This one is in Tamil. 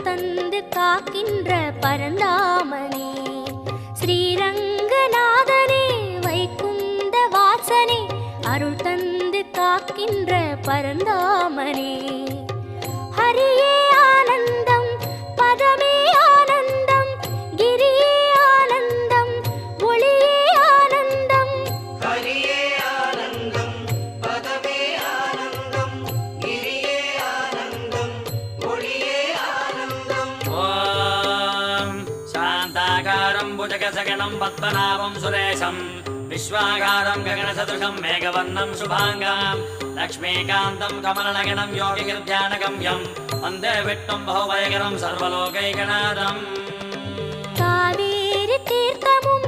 தந்து காக்கின்ற பரந்தாமனே ஸ்ரீரங்கநாதனே வைகுந்த வாசனே அருள் தந்து காக்கின்ற பரந்தாமனே ஹரியே ஆனந்தம் பதமே ஆனந்தம் கிரியே ஆனந்தம் ஒளியே ஆனந்தம் ஹரியே ஆனந்தம் பதமே ஆனந்தம் கிரியே ஆனந்தம் ஒளியே ஆனந்தம். ஓம் சாந்தாகாரம் புஜகசகனம் பத்மநாபம் சுரேஷம் विश्वागारं गगनसदृशं मेघवर्णं शुभाङ्गं लक्ष्मीकान्तं कमलनगनं योगिगिर्ध्यानगम्यं वन्दे विष्णुं बहुभयकरं सर्वलोकैकनाथम् कावेरी तीर्थमुं